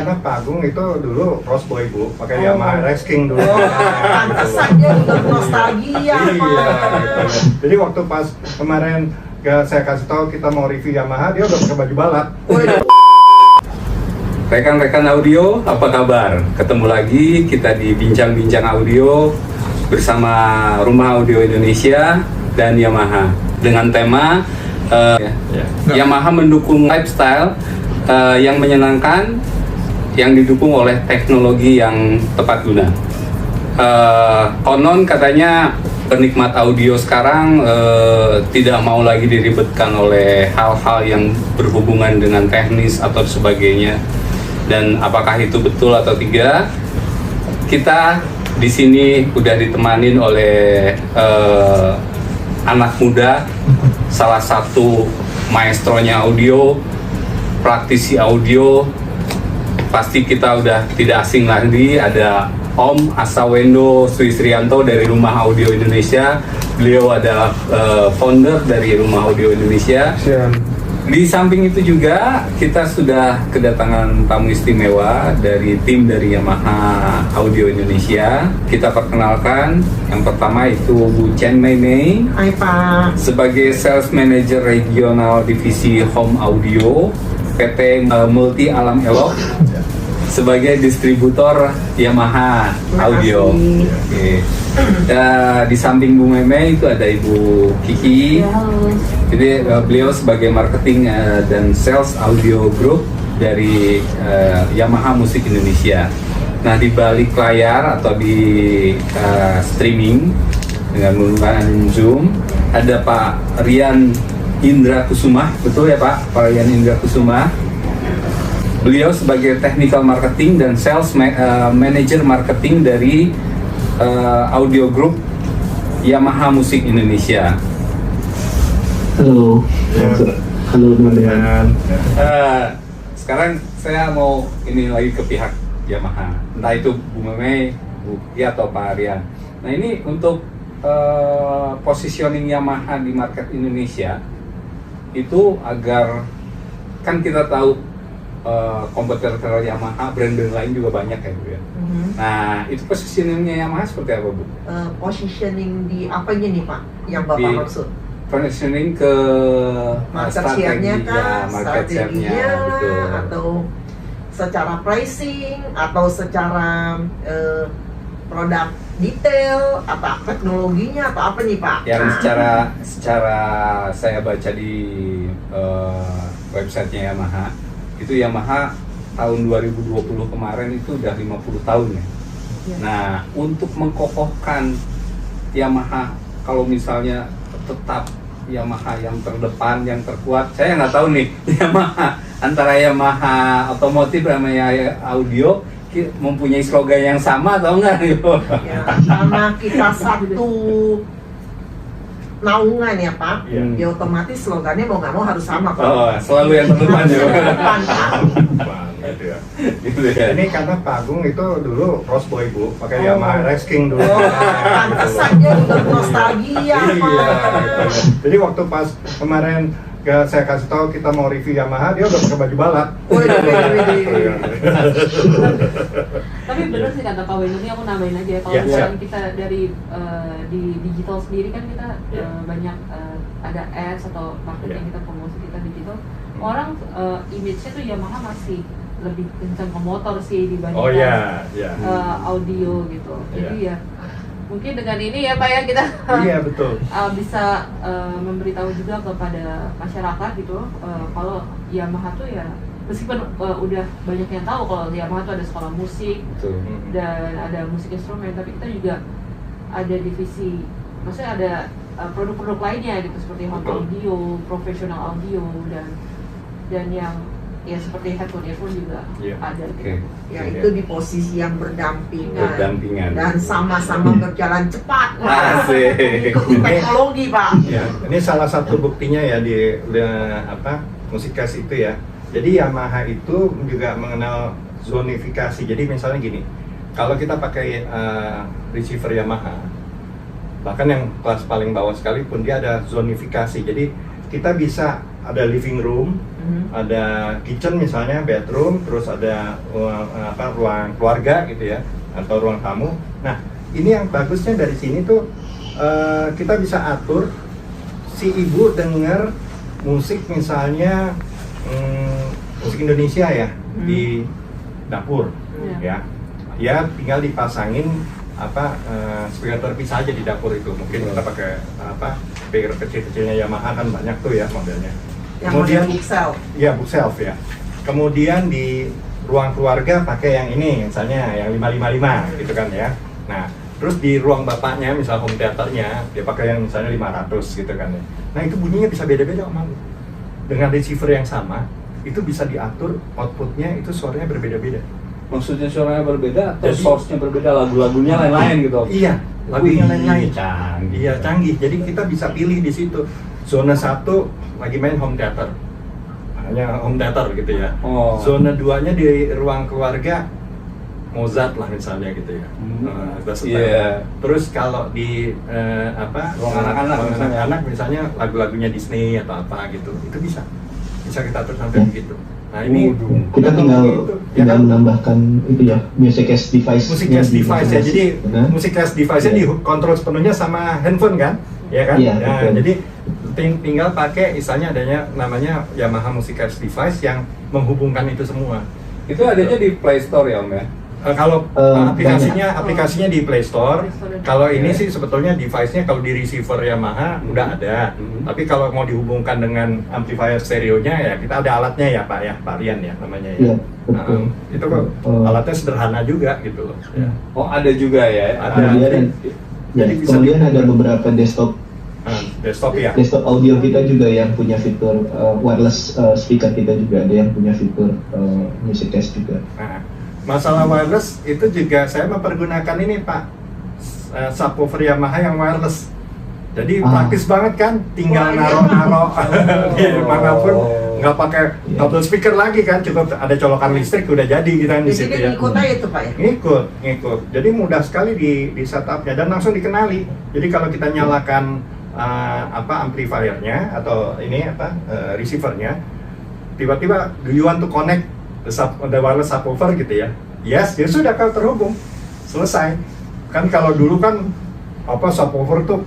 karena Pak Agung itu dulu crossboy Bu, pakai Yamaha Rex King dulu. Pantesan dia udah nostalgia Pak. Jadi waktu pas kemarin saya kasih tahu kita mau review Yamaha, dia udah pakai baju balap. Rekan-rekan audio, apa kabar? Ketemu lagi kita di Bincang-Bincang Audio bersama Rumah Audio Indonesia dan Yamaha dengan tema Yamaha mendukung lifestyle yang menyenangkan, yang didukung oleh teknologi yang tepat guna. Konon katanya penikmat audio sekarang tidak mau lagi diribetkan oleh hal-hal yang berhubungan dengan teknis atau sebagainya. Dan apakah itu betul atau tidak? Kita di sini udah ditemanin oleh anak muda, salah satu maestronya audio, praktisi audio. Pasti kita udah tidak asing lagi, ada Om Asawendo Srisrianto dari Rumah Audio Indonesia. Beliau adalah founder dari Rumah Audio Indonesia. Di samping itu juga kita sudah kedatangan tamu istimewa dari tim dari Yamaha Audio Indonesia. Kita perkenalkan, yang pertama itu Bu Chen Mei Mei. Hai Pak. Sebagai Sales Manager Regional Divisi Home Audio PT Multi Alam Elok, sebagai distributor Yamaha Audio. Oke. Di samping Bu Meme itu ada Ibu Kiki. Jadi beliau sebagai marketing dan sales audio group dari Yamaha Musik Indonesia. Nah, di balik layar atau di streaming dengan menggunakan Zoom ada Pak Rian Indra Kusuma, betul ya Pak Rian Indra Kusuma. Beliau sebagai technical marketing dan sales manager marketing dari audio group Yamaha Musik Indonesia. Halo, halo teman-teman. Sekarang saya mau ini lagi ke pihak Yamaha, entah itu Bu Meme, Bu Kiki atau Pak Rian. Nah, ini untuk positioning Yamaha di market Indonesia itu agar kan kita tahu kompetitor Yamaha, brand-brand lain juga banyak ya Bu ya. Nah, itu positioningnya Yamaha seperti apa Bu? Positioning di apanya nih Pak yang Bapak maksud? Positioning ke market share-nya kah? Market share-nya, betul. Atau secara pricing, atau secara produk detail, atau teknologinya, atau apa nih Pak? Yang secara saya baca di websitenya Yamaha, itu Yamaha tahun 2020 kemarin itu udah 50 tahun ya. Nah, untuk mengkokohkan Yamaha, kalau misalnya tetap Yamaha yang terdepan, yang terkuat, saya nggak tahu nih Yamaha antara Yamaha otomotif sama audio mempunyai slogan yang sama atau enggak nih? Ya, karena kita satu naungan ya Pak, ya otomatis slogannya mau nggak mau harus sama Pak. Oh, selalu yang terdepan ya. Gitu ya. Ini karena Pak Agung itu dulu crossboy Bu, pakai Yamaha Rex King dulu. Pantesan dia udah nostalgia Pak. Jadi waktu pas kemarin saya kasih tahu kita mau review Yamaha, dia udah pakai baju balap. Tapi bener sih kata Pak Wendo, ini aku nambahin aja kalau misalnya kita dari di digital sendiri kan kita banyak ada ads atau marketing kita promosi kita digital, orang image-nya tuh Yamaha masih lebih kencang ke motor sih dibandingkan audio gitu. Jadi ya mungkin dengan ini ya Pak ya kita betul. bisa memberitahu juga kepada masyarakat gitu kalau Yamaha tuh ya meskipun udah banyak yang tahu kalau Yamaha tuh ada sekolah musik dan ada musik instrumen, tapi kita juga ada divisi, maksudnya ada produk-produk lainnya gitu seperti home audio, professional audio dan yang ya seperti headphone juga ada. Ya itu di posisi yang berdampingan. Dan sama-sama berjalan cepat mengikuti teknologi Pak. Ya, ini salah satu buktinya ya di Musikcast itu ya. Jadi Yamaha itu juga mengenal zonifikasi. Jadi misalnya gini, kalau kita pakai receiver Yamaha, bahkan yang kelas paling bawah sekalipun dia ada zonifikasi. Jadi kita bisa ada living room, ada kitchen misalnya, bedroom, terus ada ruang keluarga gitu ya, atau ruang tamu. Nah, ini yang bagusnya dari sini tuh kita bisa atur si ibu dengar musik misalnya musik Indonesia ya di dapur ya tinggal dipasangin speaker terpisah aja di dapur itu. Mungkin kita pakai speaker kecil-kecilnya Yamaha kan banyak tuh ya modelnya. Kemudian book shelf. Ya, book shelf ya. Kemudian di ruang keluarga pakai yang ini misalnya yang 555 gitu kan ya. Nah, terus di ruang bapaknya misal home theaternya dia pakai yang misalnya 500 gitu kan ya. Nah, itu bunyinya bisa beda-beda Om. Dengan receiver yang sama itu bisa diatur outputnya itu suaranya berbeda-beda. Maksudnya suaranya berbeda atau source-nya berbeda, lagu-lagunya lain-lain gitu? Iya, lagunya lain-lain. Canggih. Iya, canggih. Jadi kita bisa pilih di situ. Zona 1 lagi main home theater. Hanya home theater gitu ya. Zona 2-nya di ruang keluarga Mozart lah misalnya gitu ya. Terus kalau di ruang anak-anak misalnya lagu-lagunya Disney atau apa gitu. Itu bisa kita atur sampai begitu. Nah, ini kita tinggal menambahkan itu ya, music as device. Music as device ya. Jadi music as device-nya dikontrol sepenuhnya sama handphone kan? Ya kan? Jadi tinggal pakai misalnya adanya namanya Yamaha Music as Device yang menghubungkan itu semua. Itu adanya di Play Store ya Om ya? Kalau aplikasinya di Play Store. Kalau ini sih sebetulnya device-nya kalau di receiver Yamaha udah ada. Tapi kalau mau dihubungkan dengan amplifier stereonya ya kita ada alatnya ya Pak ya, Varian ya namanya ya. Itu kok alatnya sederhana juga gitu loh. Oh, ada juga ya? Ada. Jadi kemudian ada beberapa desktop desktop audio kita juga yang punya fitur wireless speaker, kita juga ada yang punya fitur music test juga. Masalah wireless itu juga saya mempergunakan ini Pak, subwoofer Yamaha yang wireless. Jadi praktis banget kan, tinggal naro-naro di manapun, nggak pakai kabel speaker lagi kan, cukup ada colokan listrik udah jadi gitu kan di situ ya. Ngikut aja itu Pak ya? Ngikut. Jadi mudah sekali di setupnya dan langsung dikenali. Jadi kalau kita nyalakan amplifiernya atau ini receivernya, tiba-tiba do you want to connect the wireless subwoofer gitu ya, yes, ya sudah kalau terhubung, selesai. Kan kalau dulu kan subwoofer tuh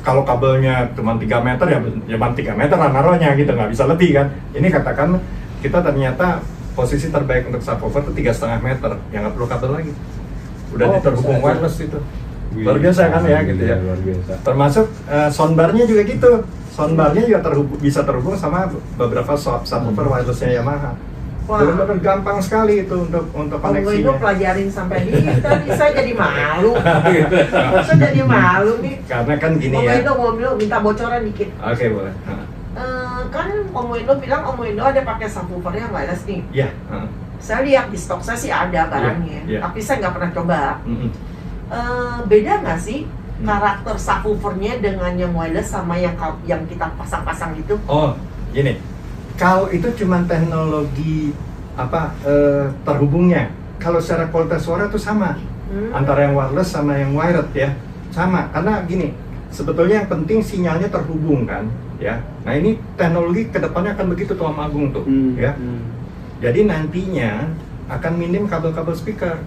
kalau kabelnya cuma 3 meter ya cuma 3 meter lah naruhnya gitu, nggak bisa lebih kan. Ini katakan kita ternyata posisi terbaik untuk subwoofer tuh 3,5 meter, yang nggak perlu kabel lagi, udah diterhubung wireless itu. Luar biasa kan ya gitu ya. Luar biasa. Termasuk soundbarnya juga gitu. Soundbarnya juga bisa terhubung sama beberapa subwoofer wirelessnya Yamaha. Benar-benar gampang sekali itu untuk koneksinya. Itu pelajarin sampai ini, tadi saya jadi malu. Saya jadi malu nih. Karena kan gini ya. Om Wendo minta bocoran dikit. Oke, boleh. Kan Om Wendo bilang Om Wendo ada pakai subwoofer yang wireless nih. Iya. Saya lihat di stok saya sih ada barangnya, tapi saya nggak pernah coba. Beda nggak sih karakter subwoofernya dengan yang wireless sama yang kita pasang-pasang gitu? Oh, gini. Kalau itu cuma teknologi terhubungnya. Kalau secara kualitas suara itu sama. Antara yang wireless sama yang wired ya. Sama. Karena gini, sebetulnya yang penting sinyalnya terhubung kan, ya. Nah, ini teknologi kedepannya akan begitu tuh Om Agung tuh, ya. Jadi nantinya akan minim kabel-kabel speaker.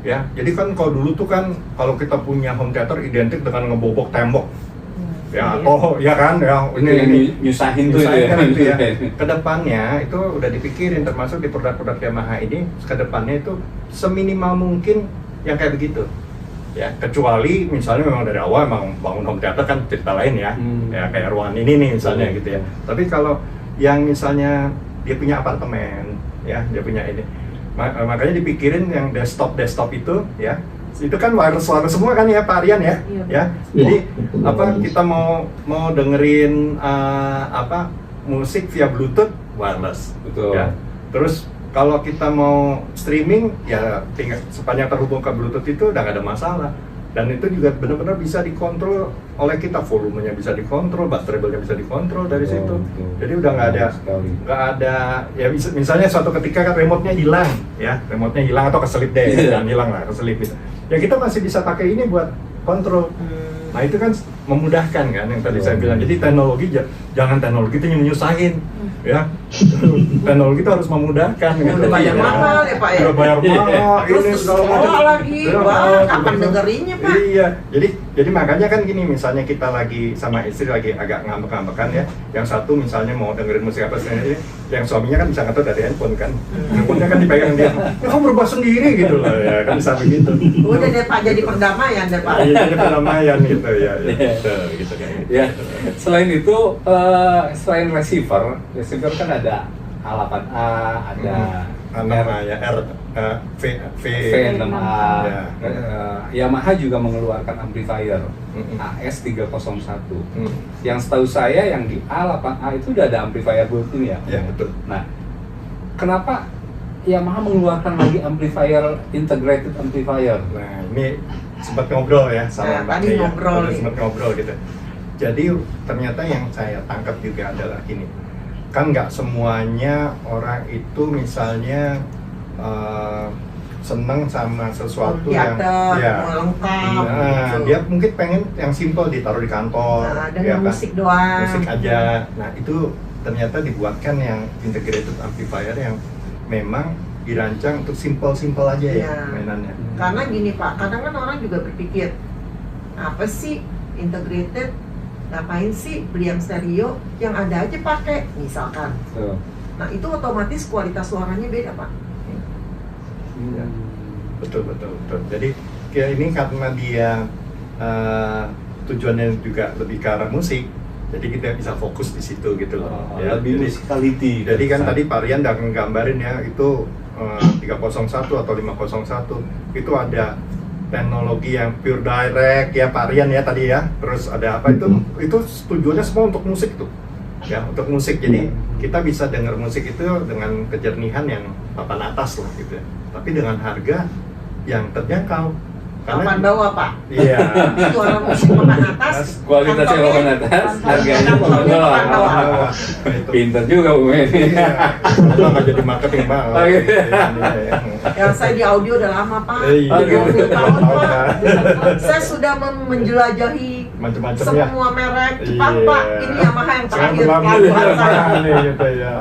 Ya, jadi kan kalau dulu tuh kan kalau kita punya home theater identik dengan ngebobok tembok, ya, ya kan, ya ini nyusahin tuh ya. Kedepannya itu udah dipikirin, termasuk di produk-produk Yamaha ini, kedepannya itu seminimal mungkin yang kayak begitu, ya. Kecuali misalnya memang dari awal emang bangun home theater kan cerita lain ya, ya kayak ruangan ini nih misalnya gitu ya. Tapi kalau yang misalnya dia punya apartemen, ya, dia punya ini. Makanya dipikirin yang desktop itu ya, itu kan wireless semua kan ya Pak Aryan ya, ya. Jadi kita mau dengerin musik via Bluetooth wireless, betul. Ya. Terus kalau kita mau streaming ya tinggal sepanjang terhubung ke Bluetooth itu udah gak ada masalah. Dan itu juga benar-benar bisa dikontrol oleh kita, volumenya bisa dikontrol, bass treble-nya bisa dikontrol dari situ. Jadi udah nggak ada ya misalnya suatu ketika kan remote-nya hilang ya, remote-nya hilang atau keselip deh, jangan hilang lah, keselip gitu. Ya kita masih bisa pakai ini buat kontrol. Nah itu kan memudahkan kan yang tadi saya bilang. Jadi teknologi jangan teknologi itu yang menyusahin, ya. Teknologi itu harus memudahkan. Udah bayar mahal ya Pak ya. Udah bayar mahal. Terus Ini segala macam. sekolah lagi, wah kapan dengerinnya Pak? Iya, jadi makanya kan gini, misalnya kita lagi sama istri lagi agak ngambek-ngambekan ya, yang satu misalnya mau dengerin musik apa sendiri, yang suaminya kan bisa ngatur dari handphone kan, handphonenya kan dipegang dia, ya kamu berubah sendiri gitu loh, ya kan bisa begitu. Udah deh Pak, jadi perdamaian deh Pak. Iya, jadi perdamaian gitu ya, gitu kan. Ya, selain itu, selain receiver kan ada A8A, ada V6A. Ya. Yamaha juga mengeluarkan amplifier AS301. Yang setahu saya yang di A8A itu udah ada amplifier built-in ya. Ya, betul. Nah, kenapa Yamaha mengeluarkan lagi amplifier, integrated amplifier? Nah, ini sempat ngobrol ya sama Mbak tadi Nia, ngobrol nih. sempat ngobrol gitu. Jadi ternyata yang saya tangkap juga adalah gini, kan nggak semuanya orang itu misalnya seneng sama sesuatu yang lengkap. Nah, dia mungkin pengen yang simple ditaruh di kantor, dengan musik doang. Musik aja. Nah itu ternyata dibuatkan yang integrated amplifier yang memang dirancang untuk simple aja ya mainannya. Karena gini Pak, kadang kan orang juga berpikir apa sih integrated? Ngapain sih beli yang stereo yang ada aja pakai misalkan. Nah itu otomatis kualitas suaranya beda Pak. Ya. Betul. Jadi ini karena dia tujuannya juga lebih ke arah musik, jadi kita bisa fokus di situ gitu loh. Lebih musicality. Jadi kan tadi Pak Rian udah nggambarin ya itu 301 atau 501 itu ada teknologi yang pure direct ya Pak Rian ya tadi ya. Terus ada apa itu tujuannya semua untuk musik tuh. Ya, untuk musik. Jadi kita bisa dengar musik itu dengan kejernihan yang papan atas lah gitu ya. Tapi dengan harga yang terjangkau. Papan bawah Pak. Iya. Suara musik papan atas, kualitasnya papan atas, harganya papan bawah. Pintar juga Bu Meni. Iya. Itu nggak jadi marketing Pak. Yang saya di audio udah lama Pak. 20 tahun Pak. Saya sudah menjelajahi macam-macam ya. Semua merek Jepang Pak. Ini Yamaha yang terakhir. Gitu ya.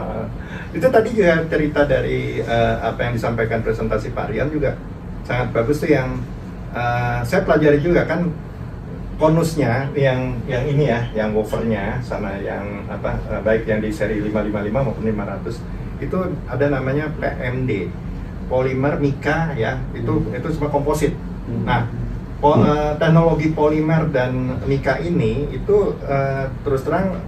Itu tadi juga cerita dari apa yang disampaikan presentasi Pak Rian juga sangat bagus tuh yang saya pelajari juga kan konusnya yang ini ya, yang woofernya sama yang apa baik yang di seri 555 maupun 500 itu ada namanya PMD, polimer mika ya, itu semua komposit. Nah, teknologi polimer dan mika ini itu terus terang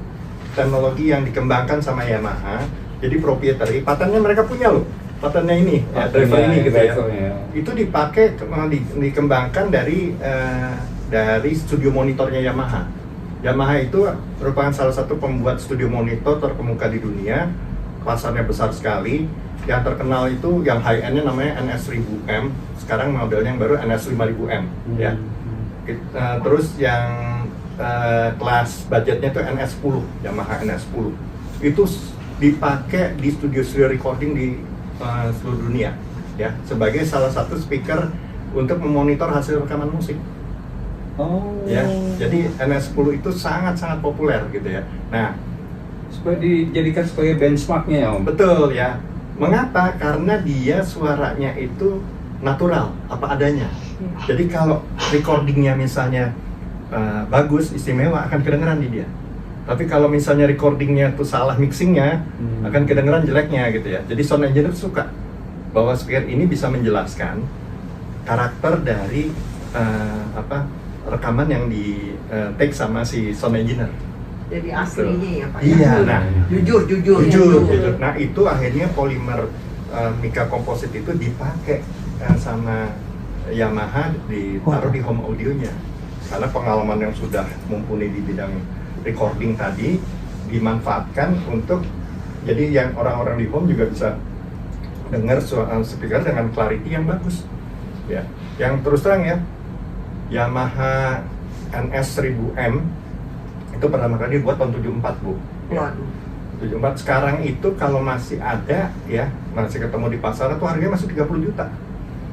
teknologi yang dikembangkan sama Yamaha. Jadi proprietary, patennya mereka punya loh. Patennya ini, driver ini gitu ya. Itu dipakai dikembangkan dari studio monitornya Yamaha. Yamaha itu merupakan salah satu pembuat studio monitor terkemuka di dunia. Pasarnya besar sekali. Yang terkenal itu yang high end-nya namanya NS1000M. Sekarang modelnya yang baru NS5000M ya. Terus yang kelas budgetnya itu NS10, Yamaha NS10. Itu dipakai di studio recording di seluruh dunia ya, sebagai salah satu speaker untuk memonitor hasil rekaman musik. Ya, jadi NS10 itu sangat populer gitu ya. Nah, supaya dijadikan sebagai benchmarknya ya Om. Betul ya. Mengapa? Karena dia suaranya itu natural, apa adanya. Jadi kalau recordingnya misalnya bagus, istimewa, akan kedengeran di dia. Tapi kalau misalnya recordingnya tuh salah mixingnya, akan kedengeran jeleknya gitu ya. Jadi sound engineer suka bahwa speaker ini bisa menjelaskan karakter dari rekaman yang di take sama si sound engineer. Jadi aslinya ya Pak. Iya, nah jujur. Nah itu akhirnya polimer mika komposit itu dipakai sama Yamaha ditaruh di home audionya. Karena pengalaman yang sudah mumpuni di bidang recording tadi dimanfaatkan untuk jadi yang orang-orang di home juga bisa dengar speaker dengan clarity yang bagus ya. Yang terus terang ya, Yamaha NS1000M itu pertama kali dibuat tahun 74 Bu ya. 74. Sekarang itu kalau masih ada ya, masih ketemu di pasar itu harganya masih 30 juta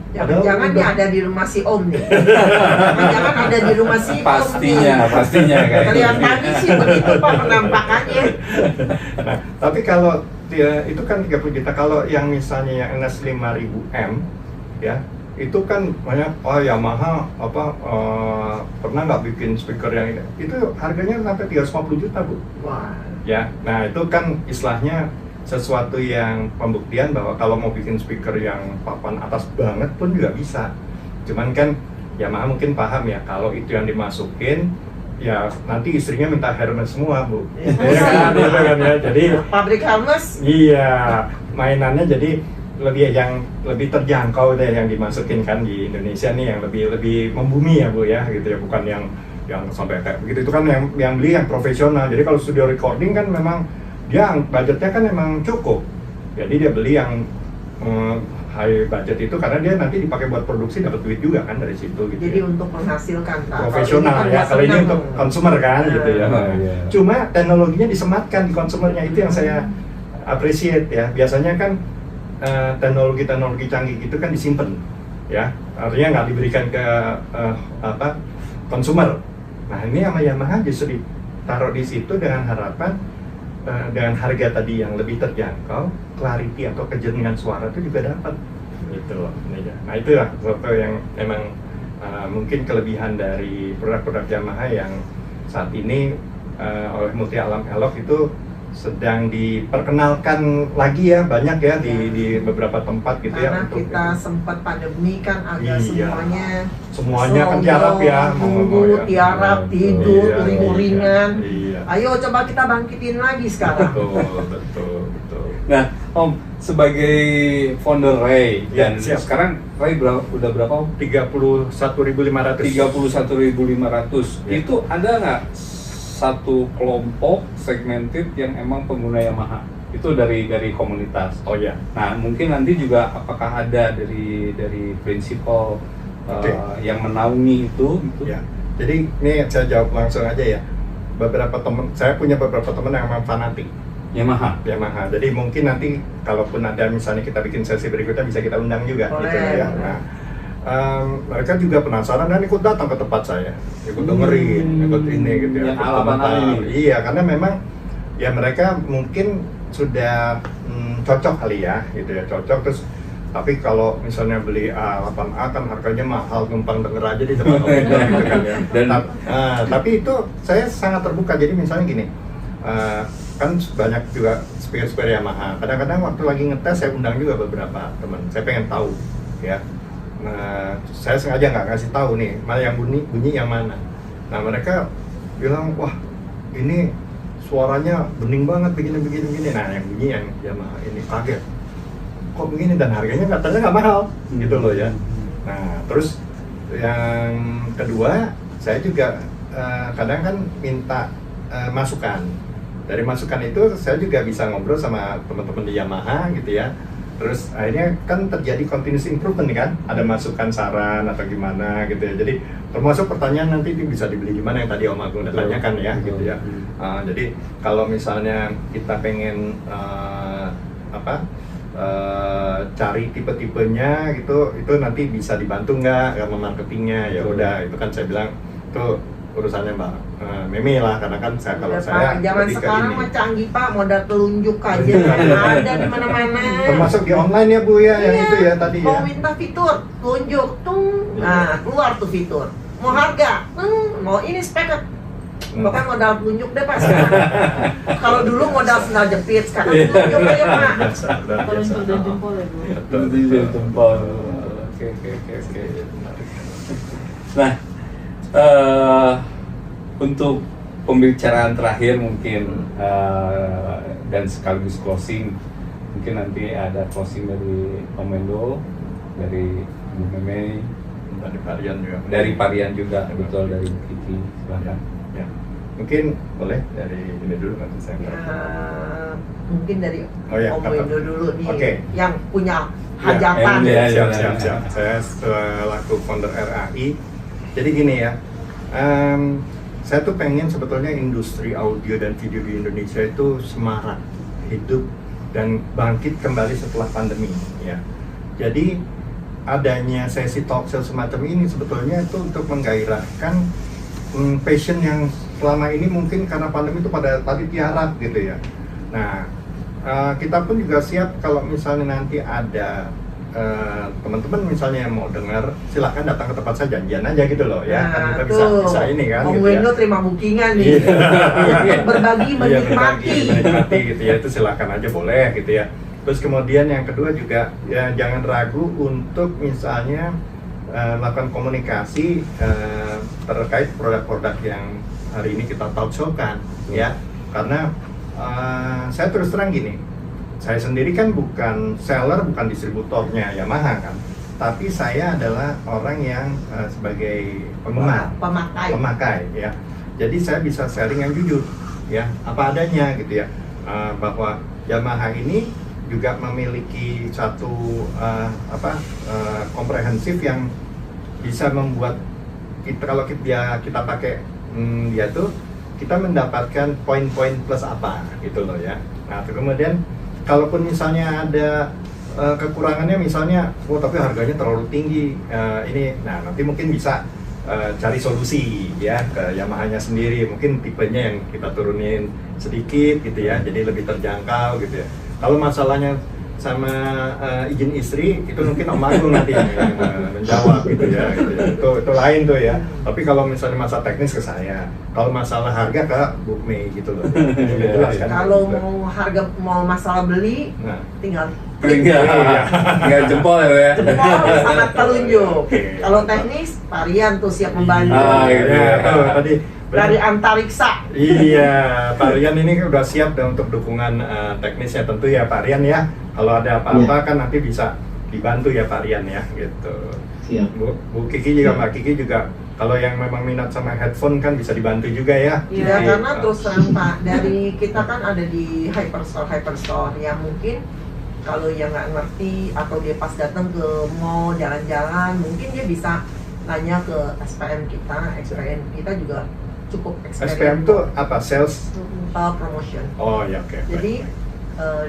Jangan-jangan dia ada di rumah si Om nih. Jangan-jangan ada di rumah si Om nih. Pastinya kayak kelihatannya sih begitu Pak penampakannya. Nah, tapi kalau dia itu kan 30 juta, kalau yang misalnya yang NS 5000M ya, itu kan banyak Yamaha pernah nggak bikin speaker yang ini, itu harganya sampai 350 juta Bu. Wah. Ya, nah itu kan istilahnya sesuatu yang pembuktian bahwa kalau mau bikin speaker yang papan atas banget pun juga bisa. Cuman kan Yamaha mungkin paham ya kalau itu yang dimasukin ya nanti istrinya minta Hermes semua Bu. Ya kan ya. Jadi pabrik Hermes. Iya, mainannya jadi lebih terjangkau deh yang dimasukin kan di Indonesia nih, yang lebih membumi ya Bu ya gitu ya, bukan yang sampai kayak begitu. Itu kan yang beli yang profesional. Jadi kalau studio recording kan memang dia budgetnya kan memang cukup, jadi dia beli yang high budget itu karena dia nanti dipakai buat produksi, dapat duit juga kan dari situ gitu. Jadi ya. Untuk menghasilkan profesional ya, kalau ini untuk konsumer kan gitu ya. Iya. Cuma teknologinya disematkan di konsumernya, itu yang saya appreciate ya. Biasanya kan teknologi canggih itu kan disimpan ya, artinya nggak diberikan ke konsumer. Nah ini sama Yamaha justru ditaruh di situ dengan harapan dengan harga tadi yang lebih terjangkau, clarity atau kejernihan suara itu juga dapat gitu loh. Nah itu lah sesuatu yang memang mungkin kelebihan dari produk-produk Yamaha yang saat ini oleh Multi Alam Elok itu sedang diperkenalkan lagi ya, banyak ya di beberapa tempat gitu. Karena ya untuk kita sempat pandemi kan agak semuanya kan tiarap ya, nunggu tiarap tidur ringan. Iya. Ayo coba kita bangkitin lagi sekarang. Betul. Nah, Om, sebagai founder Ray, Ya, dan siap. sekarang Ray udah berapa Om? 31.500. 31.500. Ya. Itu ada nggak satu kelompok segmented yang emang pengguna Yamaha? Itu dari komunitas. Oh ya. Nah, mungkin nanti juga apakah ada dari prinsipal yang menaungi itu gitu? Ya. Jadi ini saya jawab langsung aja ya. Saya punya beberapa teman yang memang fanatik Yamaha. Jadi mungkin nanti kalaupun ada misalnya kita bikin sesi berikutnya bisa kita undang juga gitu ya. Nah, mereka juga penasaran dan ikut datang ke tempat saya, ikut dengerin, ikut ini gitu ya. Yang ala-ala ini. Iya, karena memang ya mereka mungkin sudah cocok kali ya gitu ya, cocok. Terus tapi kalau misalnya beli A8A kan harganya mahal, numpang denger aja di depan gitu kan ya. Tapi itu saya sangat terbuka. Jadi misalnya gini, kan banyak juga speaker Yamaha. Kadang-kadang waktu lagi ngetes saya undang juga beberapa teman. Saya pengen tahu ya. Nah, saya sengaja nggak ngasih tahu nih mana yang bunyi yang mana. Nah mereka bilang wah ini suaranya bening banget begini. Nah yang bunyi yang Yamaha ini, kaget kok begini, dan harganya katanya nggak mahal gitu loh ya. Nah terus yang kedua saya juga kadang kan minta masukan. Dari masukan itu saya juga bisa ngobrol sama teman-teman di Yamaha gitu ya. Terus akhirnya kan terjadi continuous improvement kan, ada masukan saran atau gimana gitu ya. Jadi termasuk pertanyaan nanti bisa dibeli di mana yang tadi Om Agung udah tanyakan ya gitu ya. Jadi kalau misalnya kita pengen cari tipe-tipenya gitu, itu nanti bisa dibantu nggak sama marketingnya. Ya udah, itu kan saya bilang itu urusannya Mbak Memi lah, karena kan kalau saya zaman lebih ke sekarang ini. mah canggih Pak, modal telunjuk aja ada di mana-mana. Termasuk di online ya Bu ya, yang itu ya tadi ya. Mau minta fitur, tunjuk, nah keluar tuh fitur. Mau harga, mau ini speaker. Bukan modal telunjuk deh Pak sekarang. Kalau dulu modal sendal jepit, sekarang telunjuk aja Pak. Telunjuk dan jempol ya Bu. Telunjuk dan jempol. Oke. Nah, untuk pembicaraan terakhir mungkin dan sekaligus closing, mungkin nanti ada closing dari Om Wendo, dari Bu Meme, dari Parian juga, betul, dari Bu Kiki, silakan. Ya. Mungkin boleh dari ini dulu nanti saya. Mungkin dari Om kata. Wendo dulu nih, Oke. yang punya hajatan. Siap. Saya selaku founder RAI. Jadi gini ya, saya tuh pengen sebetulnya industri audio dan video di Indonesia itu semarak, hidup, dan bangkit kembali setelah pandemi ya. Jadi adanya sesi talk show semacam ini sebetulnya itu untuk menggairahkan passion yang selama ini mungkin karena pandemi itu pada tadi tiarap gitu ya. Nah, kita pun juga siap kalau misalnya nanti ada teman-teman misalnya yang mau dengar, silahkan datang ke tempat saya, janjian aja gitu loh ya. Nah, kan kita bisa ini kan. Om gitu Wendo ya. terima bookingan nih. Berbagi, menikmati. Menikmati gitu ya, itu silahkan aja boleh gitu ya. Terus kemudian yang kedua juga ya jangan ragu untuk misalnya melakukan komunikasi terkait produk-produk yang hari ini kita talk show kan ya. Karena saya terus terang gini, saya sendiri kan bukan seller, bukan distributornya Yamaha kan, tapi saya adalah orang yang sebagai penggemar, pemakai ya. Jadi saya bisa sharing yang jujur ya, apa adanya gitu ya, bahwa Yamaha ini juga memiliki satu komprehensif yang bisa membuat kita, kalau kita pakai dia tuh kita mendapatkan poin-poin plus apa gitu loh ya. Nah kemudian kalaupun misalnya ada kekurangannya misalnya, tapi harganya terlalu tinggi ini, nah nanti mungkin bisa cari solusi ya ke Yamaha-nya sendiri, mungkin tipenya yang kita turunin sedikit gitu ya, jadi lebih terjangkau gitu ya. Kalau masalahnya sama izin istri itu mungkin Om Agung nanti yang menjawab gitu ya, itu lain tuh ya. Tapi kalau misalnya masalah teknis ke saya, kalau masalah harga ke Bu Mei gitu loh. Jelas kan? Kalau mau harga, mau masalah beli, tinggal nggak jempol ya. Jempol sangat telunjuk. Kalau teknis, Pak Rian tuh siap membantu. Tadi dari antariksa. Iya, Pak Rian ini udah siap untuk dukungan teknisnya tentu ya Pak Rian ya. Kalau ada apa-apa kan nanti bisa dibantu ya Pak Rian ya gitu. Siap. Bu Kiki juga, Mbak Kiki juga kalau yang memang minat sama headphone kan bisa dibantu juga ya. Ya, karena terus terang Pak, dari kita kan ada di hyperstore yang mungkin kalau yang nggak ngerti atau dia pas datang ke mall jalan-jalan, mungkin dia bisa tanya ke SPM kita juga cukup experience. SPM itu apa? Sales? Promotion. Oh ya, oke. Jadi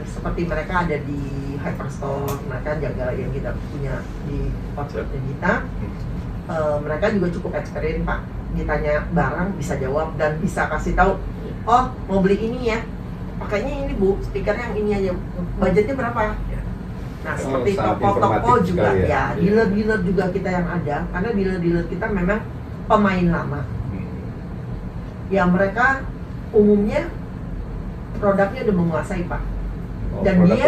seperti mereka ada di hyperstore, mereka jaga yang kita punya di outletnya kita. Mereka juga cukup experience Pak. Ditanya barang bisa jawab dan bisa kasih tahu. Oh mau beli ini ya, pakainya ini Bu, speaker yang ini aja. Budgetnya berapa? Nah seperti toko-toko juga ya, dealer-dealer juga kita yang ada, karena dealer-dealer kita memang pemain lama. Ya mereka umumnya produknya udah menguasai Pak, dan dia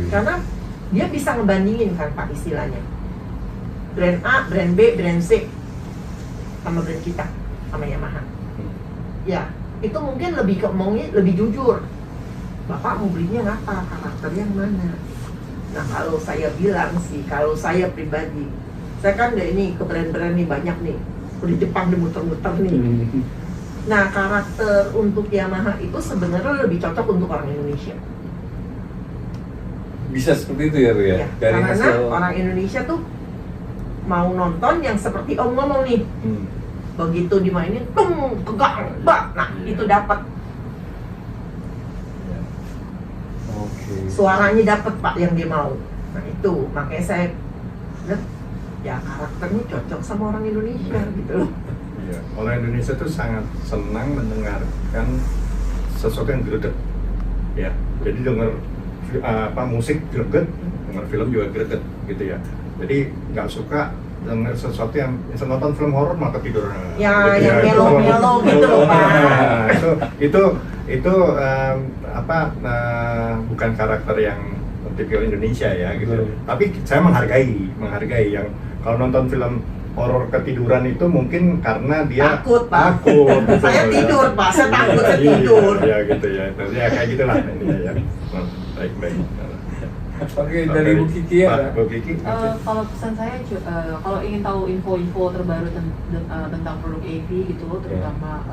karena dia bisa ngebandingin kan Pak istilahnya, brand A, brand B, brand C sama brand kita, sama Yamaha. Ya itu mungkin lebih ngomongnya lebih jujur, Bapak mau belinya apa, karakter yang mana. Nah kalau saya bilang sih, kalau saya pribadi, saya kan udah ini ke brand-brand nih banyak nih, di Jepang dimuter-muter nih. Nah karakter untuk Yamaha itu sebenarnya lebih cocok untuk orang Indonesia. Bisa seperti itu ya, Ru ya? Dari Karena hasil orang Indonesia tuh mau nonton yang seperti Om ngomong nih. Begitu dimainin, tegang, bak, nah itu dapat. Suaranya dapat Pak yang dia mau. Nah itu makanya saya lihat ya karakternya cocok sama orang Indonesia gitu loh. Iya, orang Indonesia tuh sangat senang mendengarkan sesuatu yang greget. Ya, jadi dengar musik greget, dengar film juga greget gitu ya. Jadi nggak suka dengar sesuatu yang nonton film horor malah ketiduran. Ya, gitu yang melo-melo gitu loh Pak. Itu bukan karakter yang tipikal Indonesia ya gitu. Tapi saya menghargai yang kalau nonton film horor ketiduran itu mungkin karena dia takut. Saya tidur Pak, saya takut, saya tidur. Ya gitu ya. Ya kayak gitulah ini ya. Baik. Oke, dari Bu Kiki ya. Bu Kiki. Kalau pesan saya, kalau ingin tahu info-info terbaru tentang produk AV gitu, terutama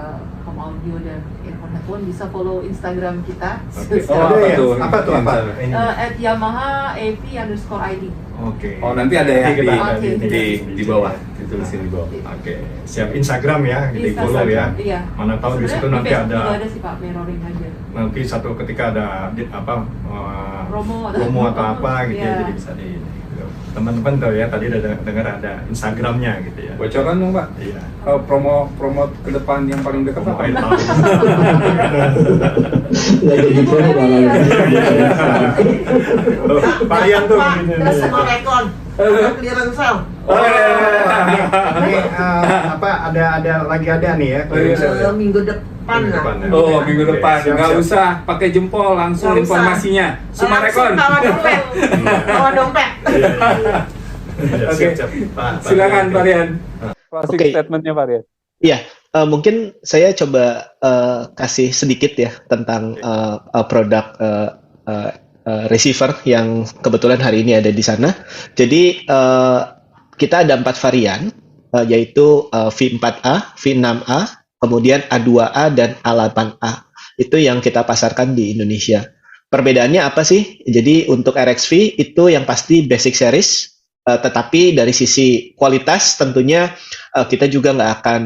home audio dan earphone headphone, bisa follow Instagram kita. Apa tuh? @Yamaha AV_ID. Oke. Oh nanti ada ya di bawah, ya. ditulisin di bawah. Oke. Siap Instagram ya, di follow ya. Iya. Mana tahu di situ nanti ada. Juga ada sih Pak, mirroring aja. Nanti satu ketika ada promo atau apa gitu ya, Iya. jadi bisa di. teman-teman tahu ya, tadi udah dengar ada Instagramnya gitu ya. Bocoran dong Pak. Iya. Promo ke depan yang paling dekat apa? Nggak jadi promo malah. Varian tuh. Terus sama rekon. Clearance sale. Ini apa ada lagi nih ya clearance sale ya? Minggu depan lah. Oh, minggu depan. Siap, Nggak siap. usah pakai jempol, langsung Nggak usah. informasinya. Semua rekon. Bawa dompet. Bawa dompet. Oke. Silakan Pak Rian. Closing Oke. statementnya Pak Rian. Iya, mungkin saya coba kasih sedikit ya tentang produk receiver yang kebetulan hari ini ada di sana. Jadi kita ada 4 varian, yaitu V4A, V6A, kemudian A2A dan A8A. Itu yang kita pasarkan di Indonesia. Perbedaannya apa sih? Jadi untuk RXV itu yang pasti basic series, tetapi dari sisi kualitas tentunya kita juga nggak akan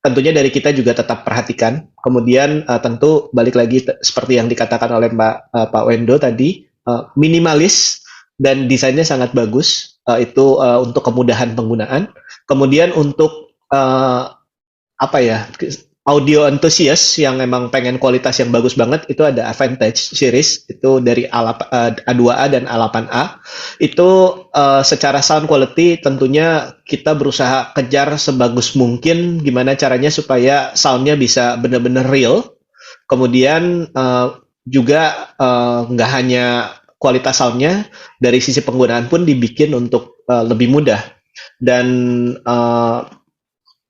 tentunya dari kita juga tetap perhatikan. Kemudian tentu balik lagi seperti yang dikatakan oleh Pak Wendo tadi, minimalis dan desainnya sangat bagus. Itu untuk kemudahan penggunaan. Kemudian untuk audio enthusiast yang memang pengen kualitas yang bagus banget, itu ada Advantage series, itu dari A2A dan A8A. Itu secara sound quality tentunya kita berusaha kejar sebagus mungkin gimana caranya supaya soundnya bisa benar-benar real. Kemudian juga nggak hanya kualitas soundnya, dari sisi penggunaan pun dibikin untuk lebih mudah. Dan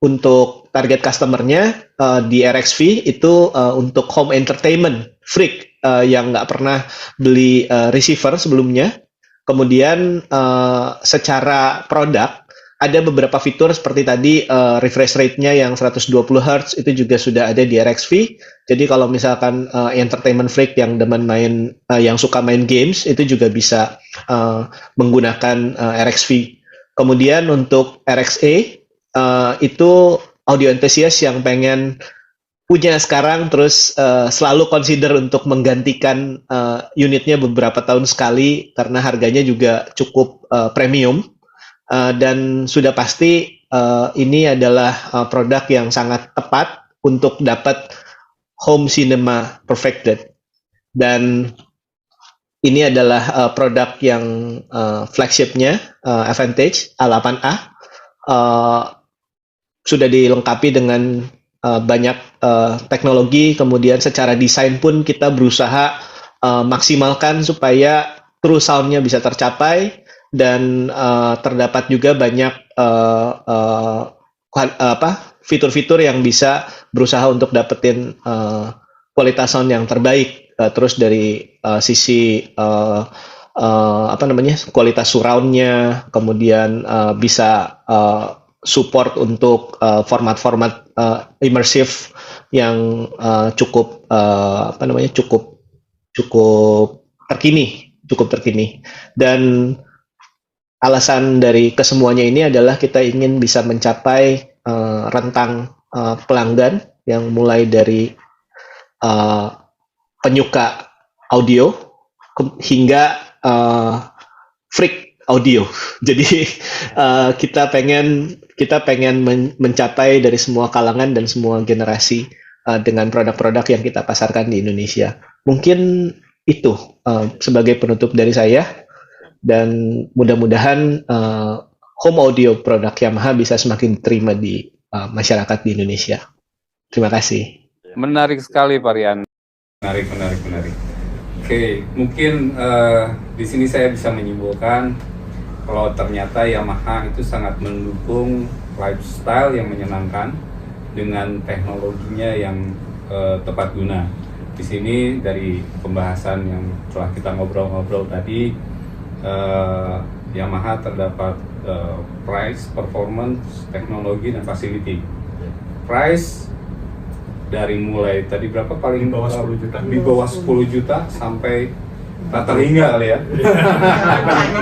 untuk target customer-nya di RXV itu untuk home entertainment freak yang nggak pernah beli receiver sebelumnya. Kemudian secara produk ada beberapa fitur seperti tadi refresh rate-nya yang 120 Hz itu juga sudah ada di RXV. Jadi kalau misalkan entertainment freak yang demen main, yang suka main games itu juga bisa menggunakan RXV. Kemudian untuk RXA itu audio enthusiast yang pengen punya sekarang terus selalu consider untuk menggantikan unitnya beberapa tahun sekali karena harganya juga cukup premium. Dan sudah pasti ini adalah produk yang sangat tepat untuk dapat home cinema perfected. Dan ini adalah produk yang flagshipnya Advantage A8A. Sudah dilengkapi dengan banyak teknologi, kemudian secara desain pun kita berusaha maksimalkan supaya true sound-nya bisa tercapai. Dan terdapat juga banyak fitur-fitur yang bisa berusaha untuk dapetin kualitas sound yang terbaik. Terus dari sisi kualitas surround-nya, kemudian bisa support untuk format-format immersive yang cukup terkini. Dan alasan dari kesemuanya ini adalah kita ingin bisa mencapai rentang pelanggan yang mulai dari penyuka audio hingga freak audio. Jadi kita pengen mencapai dari semua kalangan dan semua generasi dengan produk-produk yang kita pasarkan di Indonesia. Mungkin itu sebagai penutup dari saya. Dan mudah-mudahan home audio produk Yamaha bisa semakin diterima di masyarakat di Indonesia. Terima kasih. Menarik sekali Pak Rian. Menarik. Oke, mungkin di sini saya bisa menyimpulkan kalau ternyata Yamaha itu sangat mendukung lifestyle yang menyenangkan dengan teknologinya yang tepat guna. Di sini dari pembahasan yang telah kita ngobrol-ngobrol tadi, Yamaha terdapat price, performance, teknologi, dan facility. Price dari mulai tadi berapa paling di bawah 10 juta. Di bawah 10 juta sampai tak terhingga kali ya.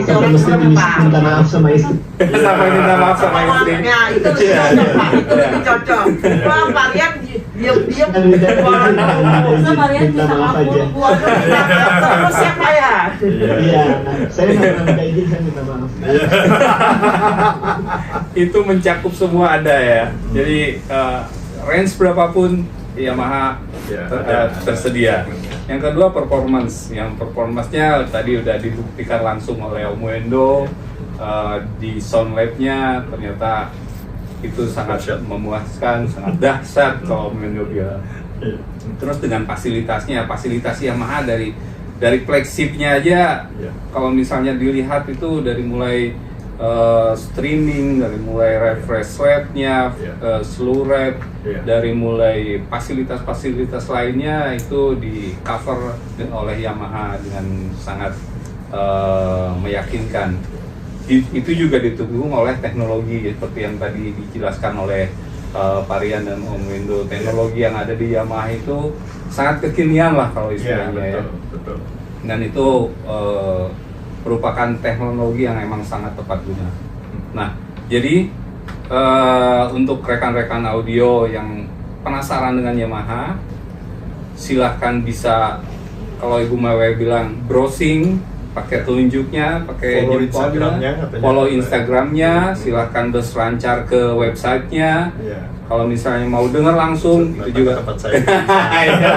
Kita mesti minta maaf sama istri. Sampai minta maaf sama istri. Nah, itu lebih cocok, Pak. Itu lebih cocok. Wah, Pak Rian Diam-diam. Bisa kalian Minta bisa maaf ngapur aja. Waduh, terus ya kayak. Iya, saya nggak pernah minta izin, saya minta maaf. Itu mencakup semua ada ya. Jadi range berapapun Yamaha Ya, ada. tersedia. Yang kedua performance. Yang performance-nya tadi udah dibuktikan langsung oleh Om Wendo di Sound Lab-nya, ternyata itu sangat memuaskan, sangat dahsyat kalau Om Wendo bilang. Terus dengan fasilitasnya, fasilitas Yamaha dari flagship-nya aja, kalau misalnya dilihat itu dari mulai streaming, dari mulai refresh rate-nya, slow rate, dari mulai fasilitas-fasilitas lainnya itu di cover oleh Yamaha dengan sangat meyakinkan. Itu juga didukung oleh teknologi seperti yang tadi dijelaskan oleh Pak Rian dan Om Wendo. Teknologi yang ada di Yamaha itu sangat kekinian lah kalau istilahnya ya. Betul. Dan itu merupakan teknologi yang emang sangat tepat guna. Nah, jadi untuk rekan-rekan audio yang penasaran dengan Yamaha, silahkan bisa, kalau Ibu Mawe bilang browsing, pakai telunjuknya, pakai Follow jempolnya, Instagramnya katanya. follow Instagramnya, silahkan berselancar ke websitenya. Iya. Kalau misalnya mau dengar langsung, itu juga tempat saya. Iya.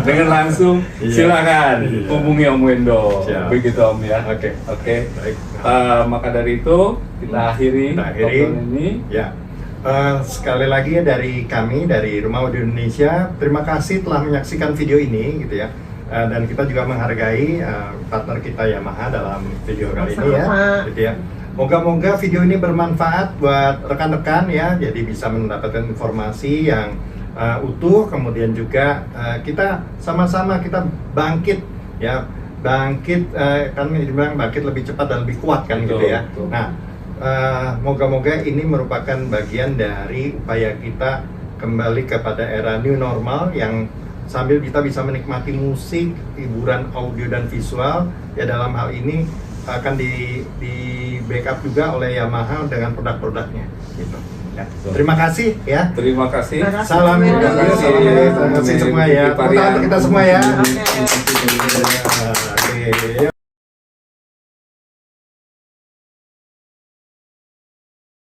Dengar langsung, Iya. silakan Iya. hubungi Om Wendo. Siap. Begitu Om ya. Oke. Baik. Maka dari itu kita akhiri Kita akhiri. obrolan ini. Ya, sekali lagi ya dari kami dari Rumah Audio Indonesia, terima kasih telah menyaksikan video ini gitu ya. Dan kita juga menghargai partner kita Yamaha dalam video kali ini ya, Sama-sama. gitu ya. Moga-moga video ini bermanfaat buat rekan-rekan ya, jadi bisa mendapatkan informasi yang utuh, kemudian juga kita sama-sama kita bangkit ya, bangkit kan dibilang bangkit lebih cepat dan lebih kuat kan gitu ya. Betul. Nah, moga-moga ini merupakan bagian dari upaya kita kembali kepada era new normal yang sambil kita bisa menikmati musik, hiburan audio dan visual ya, dalam hal ini akan di backup juga oleh Yamaha dengan produk-produknya gitu. Ya. Terima kasih ya. Terima kasih. Terima kasih. Salam Terima terima kasih. kasih semua ya. Tepuk tangan untuk kita semua ya. Oke. Oke.